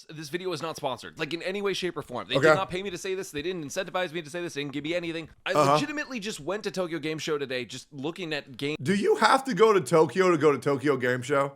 this video is not sponsored, like in any way, shape, or form. They did not pay me to say this. They didn't incentivize me to say this. They didn't give me anything. I legitimately just went to Tokyo Game Show today, just looking at games. Do you have to go to Tokyo Game Show?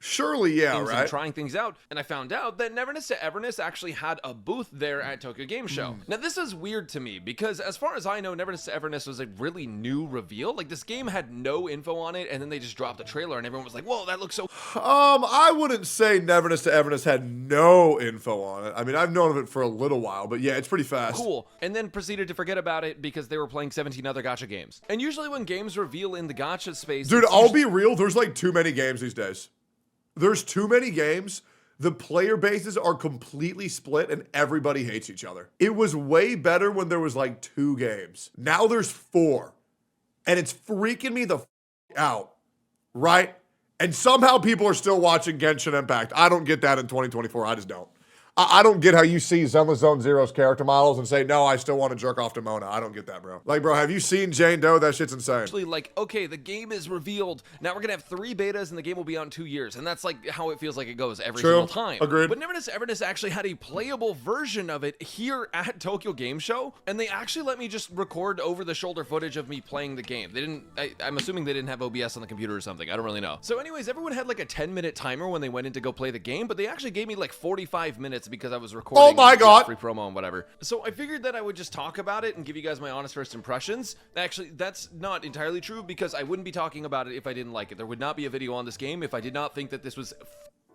Surely, yeah, right? And trying things out, and I found out that Neverness to Everness actually had a booth there at Tokyo Game Show. Now, this is weird to me because, as far as I know, Neverness to Everness was a really new reveal. Like, this game had no info on it, and then they just dropped a trailer, and everyone was like, "Whoa, that looks so." I wouldn't say Neverness to Everness had no info on it. I mean, I've known of it for a little while, but yeah, it's pretty fast. Cool. And then proceeded to forget about it because they were playing 17 other gacha games. And usually, when games reveal in the gacha space, dude, I'll be real. There's like too many games these days. There's too many games. The player bases are completely split and everybody hates each other. It was way better when there was like 2 games. Now there's 4. And it's freaking me the out, right? And somehow people are still watching Genshin Impact. I don't get that in 2024. I just don't. I don't get how you see Zenless Zone Zero's character models and say, no, I still want to jerk off to Mona. I don't get that, bro. Like, bro, have you seen Jane Doe? That shit's insane. Actually, like, okay, the game is revealed. Now we're going to have 3 betas and the game will be out in 2 years. And that's like how it feels like it goes every single time. Agreed. But Neverness Everness actually had a playable version of it here at Tokyo Game Show. And they actually let me just record over the shoulder footage of me playing the game. They didn't, I'm assuming they didn't have OBS on the computer or something. I don't really know. So anyways, everyone had like a 10-minute timer when they went in to go play the game, but they actually gave me like 45 minutes because I was recording. Oh my God. Free promo and whatever. So I figured that I would just talk about it and give you guys my honest first impressions. Actually, that's not entirely true because I wouldn't be talking about it if I didn't like it. There would not be a video on this game if I did not think that this was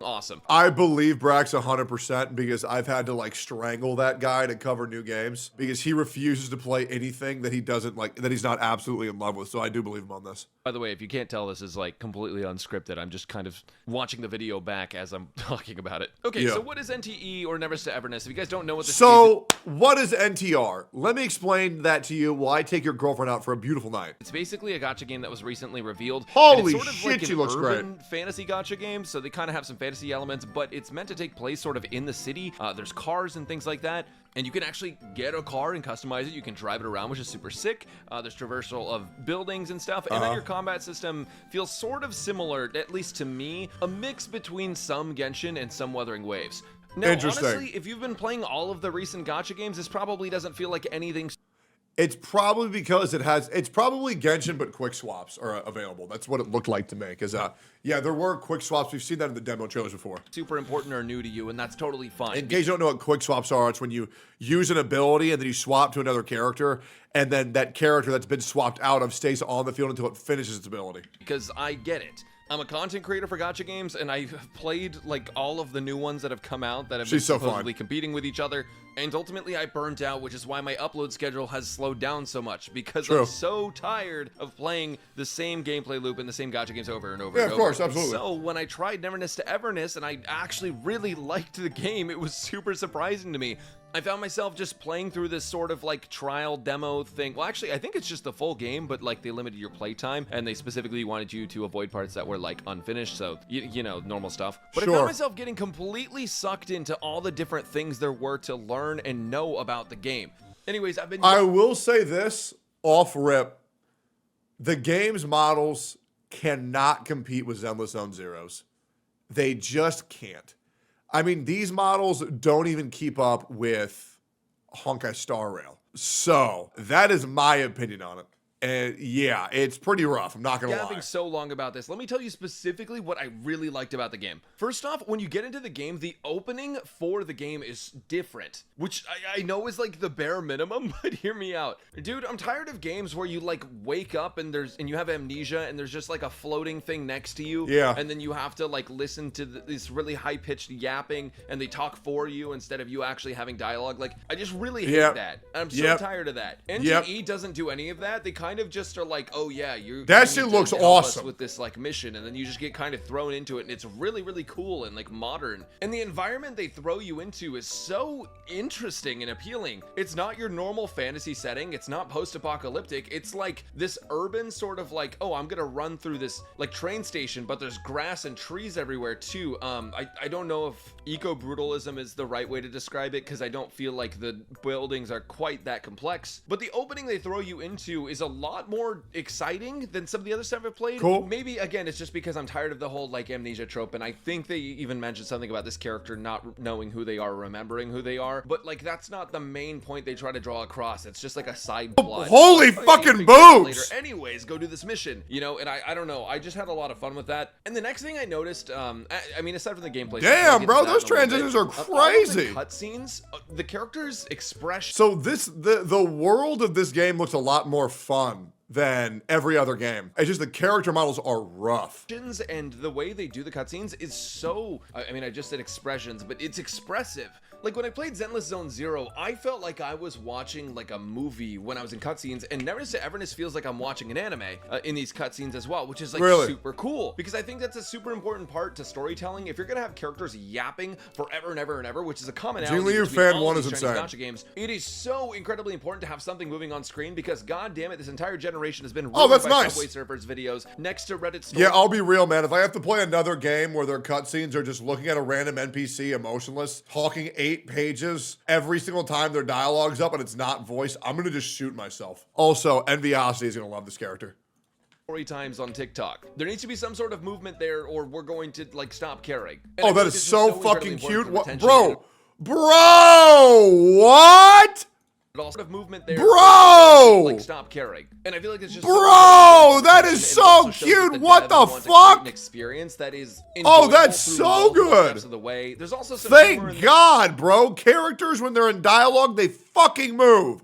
awesome. I believe Brax 100% because I've had to like strangle that guy to cover new games because he refuses to play anything that he doesn't like, that he's not absolutely in love with. So I do believe him on this. By the way, if you can't tell, this is like completely unscripted. I'm just kind of watching the video back as I'm talking about it. Okay, so what is NTE or Neverness to Everness? If you guys don't know what this is. What is NTR? Let me explain that to you while I take your girlfriend out for a beautiful night. It's basically a gacha game that was recently revealed. Holy sort of shit, like she looks great. Fantasy gacha game, so they kind of have some fantasy elements, but it's meant to take place sort of in the city. There's cars and things like that. And you can actually get a car and customize it. You can drive it around, which is super sick. There's traversal of buildings and stuff. And then your combat system feels sort of similar, at least to me, a mix between some Genshin and some Wuthering Waves. Now, honestly, if you've been playing all of the recent gacha games, this probably doesn't feel like anything. It's probably because it's probably Genshin, but quick swaps are available. That's what it looked like to me. Because, yeah, there were quick swaps. We've seen that in the demo trailers before. Super important or new to you, and that's totally fine. In case you don't know what quick swaps are, it's when you use an ability and then you swap to another character, and then that character that's been swapped out of stays on the field until it finishes its ability. Because I get it. I'm a content creator for gacha games, and I've played like all of the new ones that have come out that have been supposedly competing with each other. And ultimately, I burnt out, which is why my upload schedule has slowed down so much because I'm so tired of playing the same gameplay loop in the same gacha games over and over. Yeah, of course, absolutely. So when I tried Neverness to Everness, and I actually really liked the game, it was super surprising to me. I found myself just playing through this sort of like trial demo thing. Well, actually, I think it's just the full game, but like they limited your playtime and they specifically wanted you to avoid parts that were like unfinished. So, you know, normal stuff. But I found myself getting completely sucked into all the different things there were to learn and know about the game. Anyways, I will say this off rip. The game's models cannot compete with Zenless Zone Zero's. They just can't. I mean, these models don't even keep up with Honkai Star Rail. So that is my opinion on it. And yeah, it's pretty rough. I'm not going to lie. Gabbing so long about this. Let me tell you specifically what I really liked about the game. First off, when you get into the game, the opening for the game is different, which I know is like the bare minimum, but hear me out. Dude, I'm tired of games where you like wake up and you have amnesia and there's just like a floating thing next to you. Yeah. And then you have to like listen to this really high-pitched yapping and they talk for you instead of you actually having dialogue. Like, I just really hate that. I'm so tired of that. NTE doesn't do any of that. They kind of just are like, oh yeah, that shit looks awesome with this like mission, and then you just get kind of thrown into it, and it's really, really cool and like modern. And the environment they throw you into is so interesting and appealing. It's not your normal fantasy setting. It's not post-apocalyptic. It's like this urban sort of like, oh, I'm gonna run through this like train station, but there's grass and trees everywhere too. I don't know if eco-brutalism is the right way to describe it because I don't feel like the buildings are quite that complex. But the opening they throw you into is a lot more exciting than some of the other stuff I've played. Cool. Maybe, again, it's just because I'm tired of the whole, like, amnesia trope, and I think they even mentioned something about this character not knowing who they are, remembering who they are, but, like, that's not the main point they try to draw across. It's just, like, a side plot. Holy like, fucking boobs! Anyways, go do this mission, you know, and I don't know. I just had a lot of fun with that. And the next thing I noticed, I mean, aside from the gameplay, damn, bro, those transitions are crazy. Cutscenes, the characters' expression. So the world of this game looks a lot more fun than every other game. It's just the character models are rough. And the way they do the cutscenes is so, I mean, I just said expressions, but it's expressive. Like, when I played Zenless Zone Zero, I felt like I was watching, like, a movie when I was in cutscenes, and Neverness to Everness feels like I'm watching an anime in these cutscenes as well, which is, like, super cool. Because I think that's a super important part to storytelling. If you're gonna have characters yapping forever and ever and ever, which is a commonality between Fan all 1 these is Chinese insane. gacha games, it is so incredibly important to have something moving on screen, because, god damn it, this entire generation has been ruined that's by nice. Subway Surfers videos next to Reddit stories. Yeah, I'll be real, man. If I have to play another game where their cutscenes are just looking at a random NPC emotionless, talking 8 pages every single time their dialogue's up and it's not voice, I'm gonna just shoot myself. Also, Enviosity is gonna love this character. Story times on TikTok. There needs to be some sort of movement there, or we're going to, like, stop caring. And that is so fucking cute. What, bro, what? But also of movement there, bro, like, stop caring. And I feel like it's just bro, that is so cute. What the fuck? An experience that is that's so good. Of the way. There's also some thank God, bro. Characters, when they're in dialogue, they fucking move.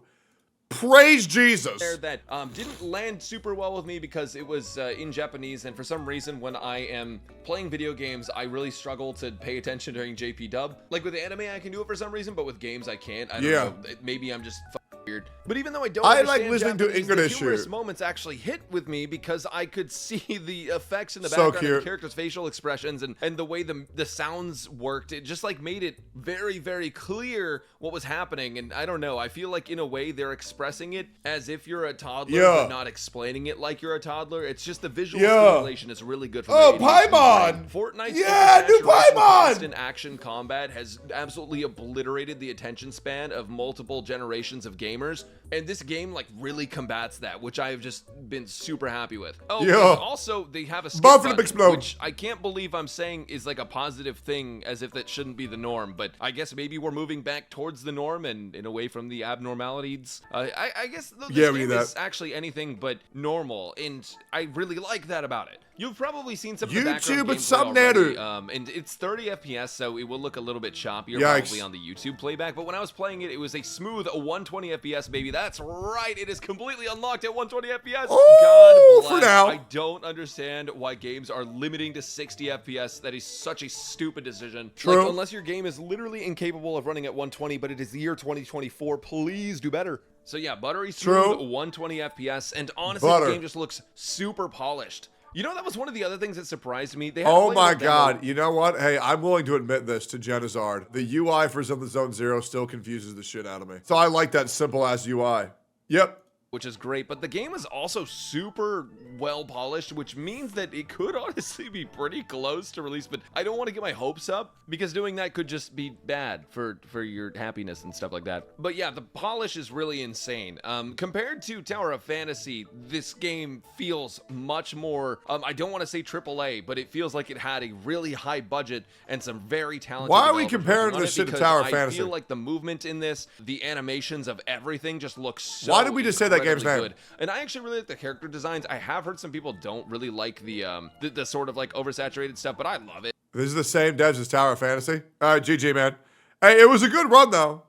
Praise Jesus. That didn't land super well with me because it was in Japanese, and for some reason when I am playing video games, I really struggle to pay attention during JP dub. Like with anime, I can do it for some reason, but with games, I can't. I don't know. Maybe I'm just weird. But even though I don't like listening Japanese, to English, the humorous moments actually hit with me because I could see the effects in the background of the characters' facial expressions and the way the sounds worked. It just like made it very, very clear what was happening. And I don't know, I feel like in a way they're expressing it as if you're a toddler, but not explaining it like you're a toddler. It's just the visual stimulation is really good for me. Paimon! Fortnite's new Paimon! constant action combat has absolutely obliterated the attention span of multiple generations of gamers, and this game like really combats that, which I have just been super happy with. Also they have a skip button, which I can't believe I'm saying is like a positive thing, as if that shouldn't be the norm, but I guess maybe we're moving back towards the norm and away from the abnormalities. I guess this game is actually anything but normal, and I really like that about it. You've probably seen some of the background gameplay already, and it's 30 FPS, so it will look a little bit choppier probably on the YouTube playback, but when I was playing it, it was a smooth 120 FPS, baby. That's right, it is completely unlocked at 120 FPS. God bless. For now. I don't understand why games are limiting to 60 FPS. That is such a stupid decision. True. Like, unless your game is literally incapable of running at 120, but it is the year 2024, please do better. So yeah, buttery smooth 120 FPS, and honestly, the game just looks super polished. You know, that was one of the other things that surprised me. They oh my God. You know what? Hey, I'm willing to admit this to Genizard. The UI for Zenless Zone Zero still confuses the shit out of me. So I like that simple-ass UI. Yep. Which is great, but the game is also super well polished, which means that it could honestly be pretty close to release, but I don't want to get my hopes up because doing that could just be bad for your happiness and stuff like that. But yeah, the polish is really insane. Compared to Tower of Fantasy, this game feels much more, I don't want to say AAA, but it feels like it had a really high budget and some very talented Why are we comparing this shit to Tower of Fantasy? I feel like the movement in this, the animations of everything just looks so Why did we just say that game's name? Good. And I actually really like the character designs. I have heard some people don't really like the sort of like oversaturated stuff, but I love it. This is the same devs as Tower of Fantasy. All right, GG, man. Hey, it was a good run though.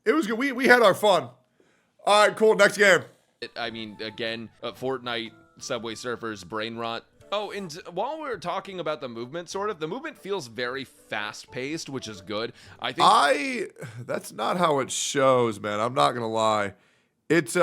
It was good. We had our fun. All right, cool. Next game. I mean, again, Fortnite, Subway Surfers, Brain Rot. Oh, and while we're talking about the movement, the movement feels very fast-paced, which is good. I think that's not how it shows, man. I'm not gonna lie. It's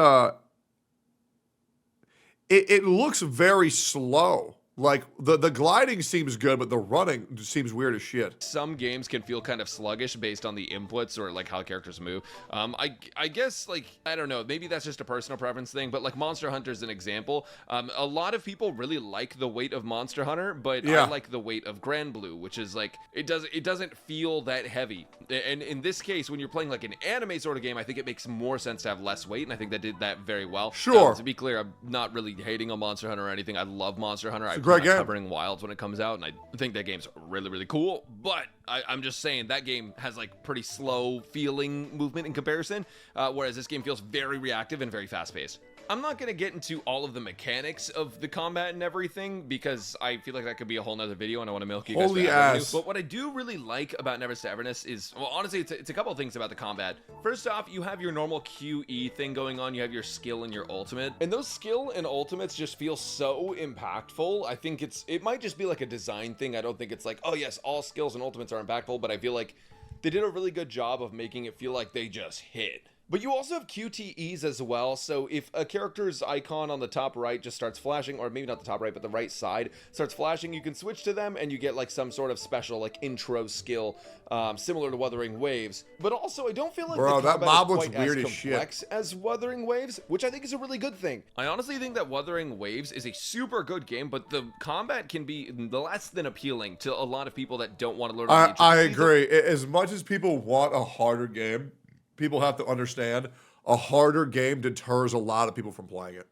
it looks very slow Like the gliding seems good, but the running seems weird as shit. Some games can feel kind of sluggish based on the inputs or like how characters move. I guess like, I don't know, maybe that's just a personal preference thing, but like Monster Hunter is an example. A lot of people really like the weight of Monster Hunter, but Yeah. I like the weight of Grand Blue, which is like, it doesn't feel that heavy. And in this case, when you're playing like an anime sort of game, I think it makes more sense to have less weight, and I think they did that very well. Sure. To be clear, I'm not really hating on Monster Hunter or anything. I love Monster Hunter. I great game. covering Wilds when it comes out, and I think that game's really, really cool. But I'm just saying that game has like pretty slow feeling movement in comparison, whereas this game feels very reactive and very fast paced. I'm not going to get into all of the mechanics of the combat and everything because I feel like that could be a whole nother video and I want to milk you guys. Holy ass. But what I do really like about Neverness to Everness is, well, honestly, it's a couple of things about the combat. First off, you have your normal QE thing going on. You have your skill and your ultimate. And those skill and ultimates just feel so impactful. I think it might just be like a design thing. I don't think it's like, oh yes, all skills and ultimates are impactful, but I feel like they did a really good job of making it feel like they just hit. But you also have QTEs as well, so if a character's icon on the top right just starts flashing, or maybe not the top right, but the right side starts flashing, you can switch to them and you get like some sort of special like intro skill, similar to Wuthering Waves. But also, I don't feel like Bro, the that combat mob is looks quite weird as as shit. complex as Wuthering Waves, which I think is a really good thing. I honestly think that Wuthering Waves is a super good game, but the combat can be less than appealing to a lot of people that don't want to learn. I agree. As much as people want a harder game, people have to understand a harder game deters a lot of people from playing it.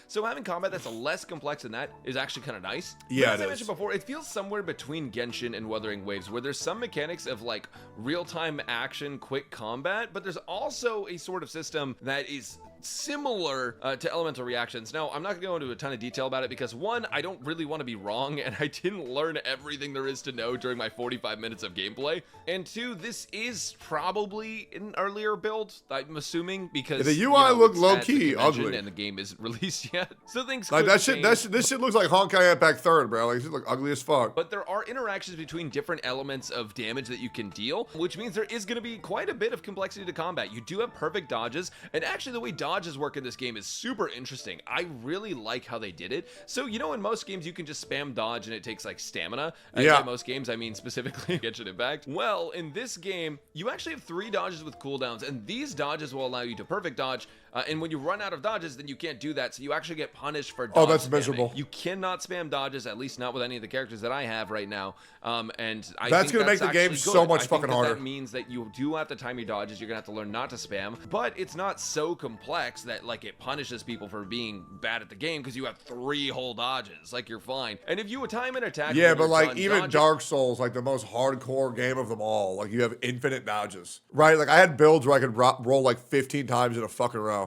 So having combat that's less complex than that is actually kind of nice. Yeah, but as it I is. mentioned before, it feels somewhere between Genshin and Wuthering Waves, where there's some mechanics of like real-time action, quick combat, but there's also a sort of system that is similar to elemental reactions. Now, I'm not gonna go into a ton of detail about it because one, I don't really want to be wrong, and I didn't learn everything there is to know during my 45 minutes of gameplay. And two, this is probably an earlier build, I'm assuming, because the UI looked it's low-key at the convention ugly. and the game isn't released yet. So things Like could that shit, change. this shit looks like Honkai Impact 3rd, bro. Like, this shit look ugly as fuck. But there are interactions between different elements of damage that you can deal, which means there is going to be quite a bit of complexity to combat. You do have perfect dodges, and actually the way dodges work in this game is super interesting. I really like how they did it. So, you know, in most games you can just spam dodge and it takes like stamina. Yeah. In most games, I mean specifically Genshin Impact. Well, in this game, you actually have 3 dodges with cooldowns, and these dodges will allow you to perfect dodge. And when you run out of dodges, then you can't do that, so you actually get punished for dodge Oh, that's spamming. miserable. You cannot spam dodges, at least not with any of the characters that I have right now. And I That's think gonna make the game actually so good. much I think fucking harder. That means that you do have to time your dodges. You're gonna have to learn not to spam, but it's not so complex that like it punishes people for being bad at the game because you have 3 whole dodges. Like, you're fine. And if you time an attack, Yeah, when but you're like done even dodging- Dark Souls, like the most hardcore game of them all, like you have infinite dodges, right? Like I had builds where I could roll like 15 times in a fucking row.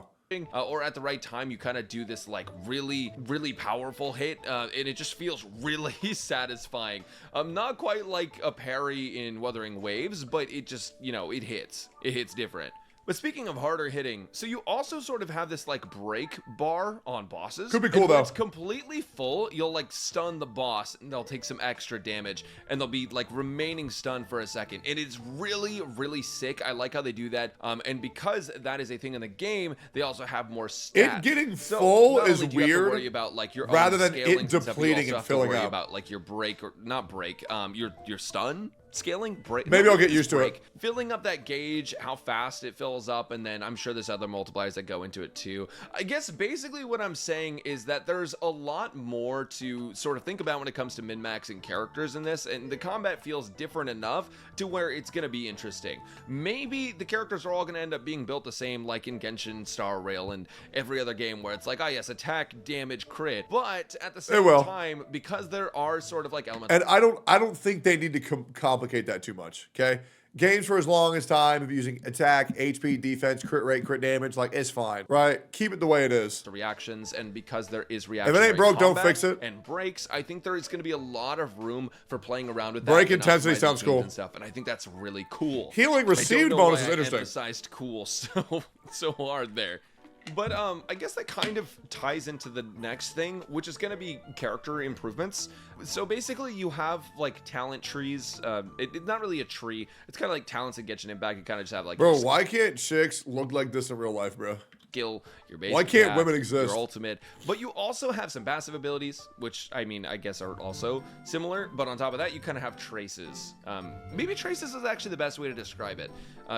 Or at the right time, you kind of do this like really powerful hit, and it just feels really satisfying. Not quite like a parry in Wuthering Waves, but it just, you know, it hits different. But speaking of harder hitting, so you also sort of have this like break bar on bosses. Could be cool, and when though. it's completely full, you'll like stun the boss and they'll take some extra damage and they'll be like remaining stunned for a second. It is really sick. I like how they do that. And because that is a thing in the game, they also have more stats. It getting So full not is only do you have to weird, worry about like your rather own than scaling it and stuff, but you depleting also and have to filling worry up. about like your break, or not break, your stun scaling. Maybe I'll get used to it. Filling up that gauge, how fast it fills up, and then I'm sure there's other multipliers that go into it too. I guess basically what I'm saying is that there's a lot more to sort of think about when it comes to min-maxing characters in this, and the combat feels different enough to where it's going to be interesting. Maybe the characters are all going to end up being built the same, like in Genshin, Star Rail, and every other game where it's like, oh yes, attack, damage, crit. But at the same will. time, because there are sort of like elements. And I don't think they need to complicate that too much. Okay, games for as long as time of using attack, HP, defense, crit rate, crit damage, like it's fine, right? Keep it the way it is. The reactions, and because there is reaction, If it ain't broke, don't fix it. And breaks, I think there is going to be a lot of room for playing around with that. Break and intensity optimizing sounds things cool. and stuff, and I think that's really cool. Healing received I don't know bonus why is I interesting. emphasized cool so hard there. But I guess that kind of ties into the next thing, which is going to be character improvements. So basically you have like talent trees. It's not really a tree. It's kind of like talents that get you in back. You kind of just have like... Bro, why can't chicks look like this in real life, bro? skill, your basic Why can't attack, women exist? your ultimate. But you also have some passive abilities, which, I mean, I guess are also similar. But on top of that, you kind of have traces. Maybe traces is actually the best way to describe it.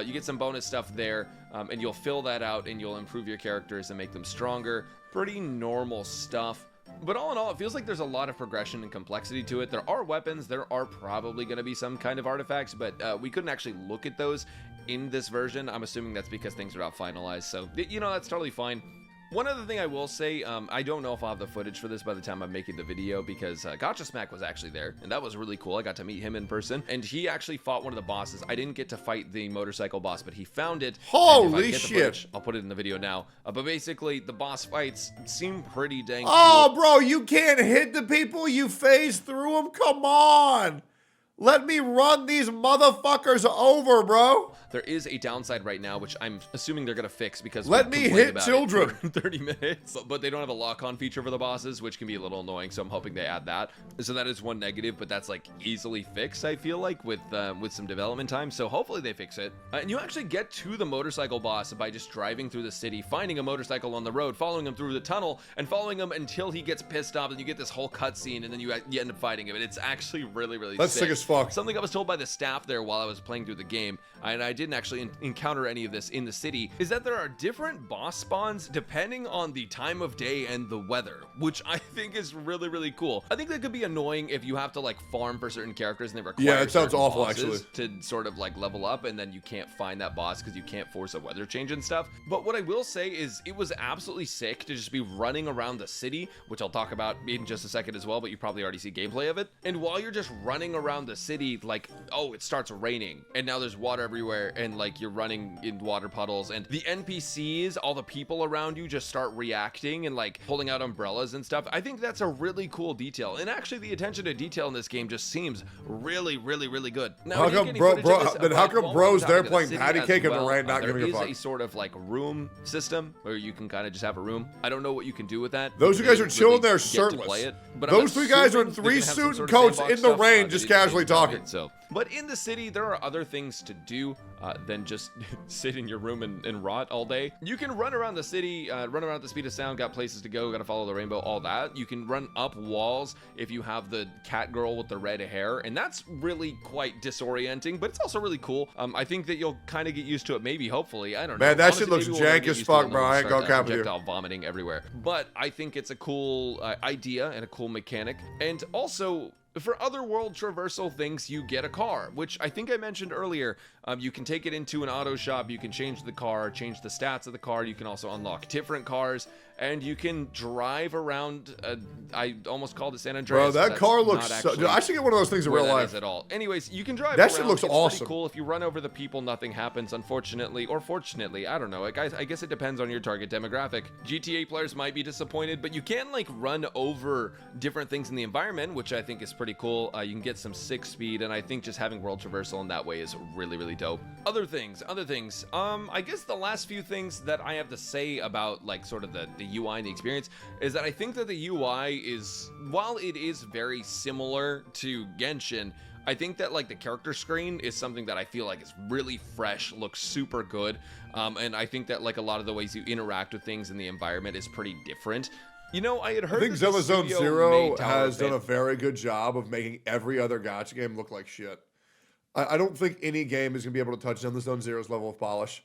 You get some bonus stuff there, and you'll fill that out, and you'll improve your characters and make them stronger. Pretty normal stuff. But all in all, it feels like there's a lot of progression and complexity to it. There are weapons, there are probably going to be some kind of artifacts, but we couldn't actually look at those in this version. I'm assuming that's because things are not finalized, so, you know, that's totally fine. One other thing I will say, I don't know if I'll have the footage for this by the time I'm making the video, because Gotcha Smack was actually there, and that was really cool. I got to meet him in person, and he actually fought one of the bosses. I didn't get to fight the motorcycle boss, but he found it. Holy shit. Footage, I'll put it in the video now. But basically, the boss fights seem pretty dang Oh, cool. bro, you can't hit the people. You phase through them. Come on. Let me run these motherfuckers over, bro. There is a downside right now, which I'm assuming they're gonna fix because let me hit children. 30 minutes, but they don't have a lock-on feature for the bosses, which can be a little annoying. So I'm hoping they add that. So that is one negative, but that's like easily fixed. I feel like with some development time. So hopefully they fix it. And you actually get to the motorcycle boss by just driving through the city, finding a motorcycle on the road, following him through the tunnel, and following him until he gets pissed off, and you get this whole cutscene, and then you end up fighting him. And it's actually really, really That's sick as fuck. Something I was told by the staff there while I was playing through the game, and I didn't actually encounter any of this in the city, is that there are different boss spawns depending on the time of day and the weather, which I think is really, really cool. I think that could be annoying if you have to like farm for certain characters and they require it sounds certain awful bosses actually to sort of like level up, and then you can't find that boss because you can't force a weather change and stuff. But what I will say is it was absolutely sick to just be running around the city, which I'll talk about in just a second as well, but you probably already see gameplay of it. And while you're just running around the city, like, oh, it starts raining and now there's water everywhere, and like you're running in water puddles, and the NPCs, all the people around you just start reacting and like pulling out umbrellas and stuff. I think that's a really cool detail, and actually the attention to detail in this game just seems really, really, really good. Now, how come bros there playing patty cake in the rain, not giving a fuck? There is a sort of like room system where you can kind of just have a room. I don't know what you can do with that. Those two guys are chilling there shirtless. Those three guys are in 3 suit and coats in the rain just casually talking. So, but in the city, there are other things to do than just sit in your room and rot all day. You can run around the city, run around at the speed of sound, got places to go, gotta follow the rainbow, all that. You can run up walls if you have the cat girl with the red hair, and that's really quite disorienting, but it's also really cool. I think that you'll kind of get used to it, maybe, hopefully. I don't know. Man, that shit looks jank as fuck, bro. I ain't gonna cap with you. Vomiting everywhere. But I think it's a cool idea and a cool mechanic. And also, for other world traversal things, you get a car, which I think I mentioned earlier. You can take it into an auto shop, you can change the car, change the stats of the car, you can also unlock different cars, and you can drive around. I almost called it San Andreas. Bro, that car looks so... Dude, I should get one of those things in real life. At all. Anyways, you can drive that around. Shit looks it's awesome. Pretty cool. If you run over the people, nothing happens, unfortunately, or fortunately. I don't know. I guess it depends on your target demographic. GTA players might be disappointed, but you can like run over different things in the environment, which I think is pretty cool. You can get some 6 speed, and I think just having world traversal in that way is really, really dope. Other things. I guess the last few things that I have to say about like sort of the UI and the experience is that I think that the UI is, while it is very similar to Genshin, I think that like the character screen is something that I feel like is really fresh, looks super good, and I think that like a lot of the ways you interact with things in the environment is pretty different. You know, I had heard. I think Zelda Zone Zero has done a very good job of making every other gacha game look like shit. I don't think any game is gonna be able to touch Zelda Zone Zero's level of polish.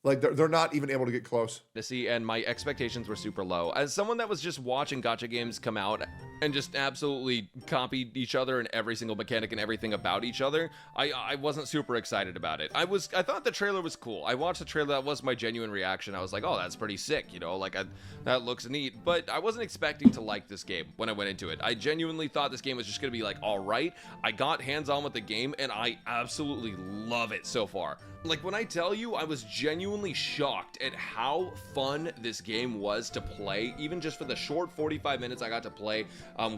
Like, they're not even able to get close. And my expectations were super low. As someone that was just watching gacha games come out and just absolutely copied each other and every single mechanic and everything about each other, I wasn't super excited about it. I thought the trailer was cool. I watched the trailer, that was my genuine reaction. I was like, oh, that's pretty sick, you know, like, that looks neat. But I wasn't expecting to like this game when I went into it. I genuinely thought this game was just gonna be like, all right. I got hands-on with the game, and I absolutely love it so far. Like, when I tell you, I was genuinely shocked at how fun this game was to play, even just for the short 45 minutes I got to play,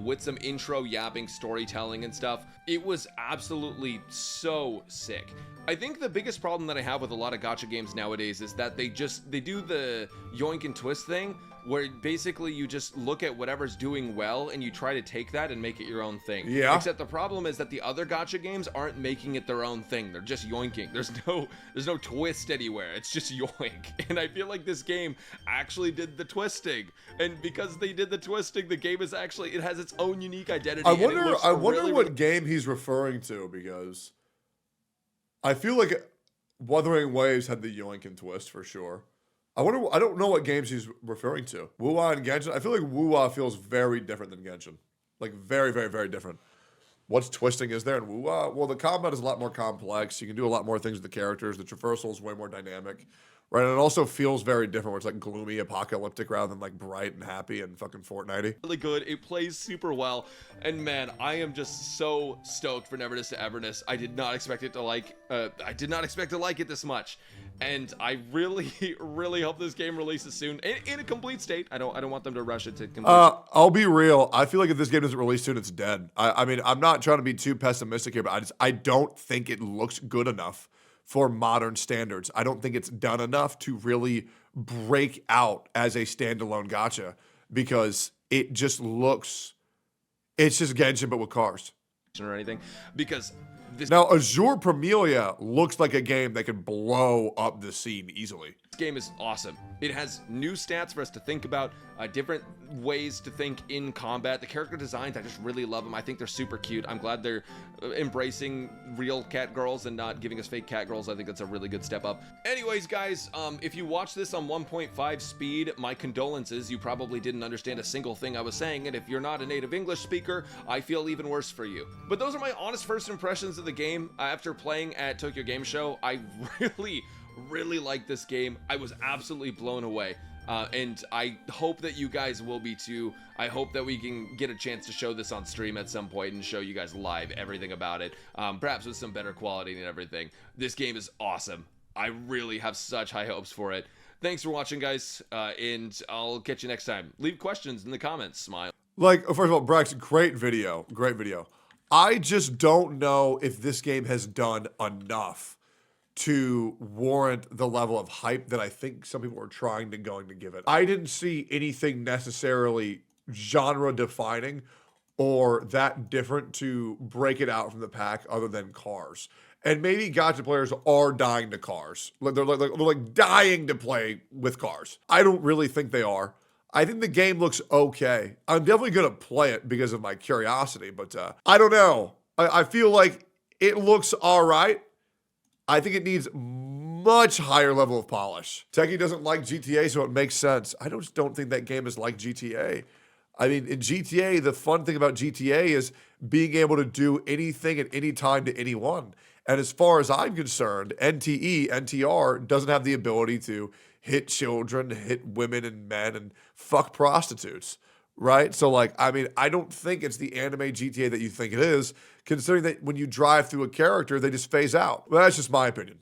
with some intro yapping storytelling and stuff. It was absolutely so sick. I think the biggest problem that I have with a lot of gacha games nowadays is that they do the yoink and twist thing, where basically you just look at whatever's doing well and you try to take that and make it your own thing. Yeah. Except the problem is that the other gacha games aren't making it their own thing. They're just yoinking. There's no twist anywhere. It's just yoink. And I feel like this game actually did the twisting. And because they did the twisting, the game is actually, it has its own unique identity. I wonder really, what game he's referring to, because I feel like Wuthering Waves had the yoink and twist for sure. I don't know what games he's referring to. Wuwa and Genshin. I feel like Wuwa feels very different than Genshin. Like very, very, very different. What's twisting is there in Wuwa? Well, the combat is a lot more complex. You can do a lot more things with the characters. The traversal is way more dynamic. Right, and it also feels very different, where it's like gloomy, apocalyptic, rather than like bright and happy and fucking Fortnite-y. Really good. It plays super well, and man, I am just so stoked for Neverness to Everness. I did not expect it to like. I did not expect to like it this much, and I really, really hope this game releases soon in a complete state. I don't want them to rush it to complete. I'll be real. I feel like if this game doesn't release soon, it's dead. I mean, I'm not trying to be too pessimistic here, but I don't think it looks good enough for modern standards. I don't think it's done enough to really break out as a standalone gacha, because it just looks, it's just Genshin but with cars. Or anything, because now Azure Premilia looks like a game that could blow up the scene easily. This game is awesome. It has new stats for us to think about, different ways to think in combat. The character designs, I just really love them. I think they're super cute. I'm glad they're embracing real cat girls and not giving us fake cat girls. I think that's a really good step up. Anyways, guys, if you watch this on 1.5 speed, my condolences. You probably didn't understand a single thing I was saying, and if you're not a native English speaker, I feel even worse for you. But those are my honest first impressions of the game. After playing at Tokyo Game Show, I really like this game. I was absolutely blown away. And I hope that you guys will be too. I hope that we can get a chance to show this on stream at some point and show you guys live everything about it, perhaps with some better quality and everything. This game is awesome. I really have such high hopes for it. Thanks for watching, guys, and I'll catch you next time. Leave questions in the comments. Smile. Like, first of all, Brax, great video. Great video. I just don't know if this game has done enough to warrant the level of hype that I think some people are going to give it. I didn't see anything necessarily genre defining or that different to break it out from the pack other than cars. And maybe gacha players are dying to cars. They're like dying to play with cars. I don't really think they are. I think the game looks okay. I'm definitely going to play it because of my curiosity, but I don't know. I feel like it looks all right. I think it needs much higher level of polish. Techie doesn't like GTA, so it makes sense. I just don't think that game is like GTA. I mean, in GTA, the fun thing about GTA is being able to do anything at any time to anyone. And as far as I'm concerned, NTR doesn't have the ability to hit children, hit women and men, and fuck prostitutes. Right? So, like, I mean, I don't think it's the anime GTA that you think it is, considering that when you drive through a character, they just phase out. Well, that's just my opinion.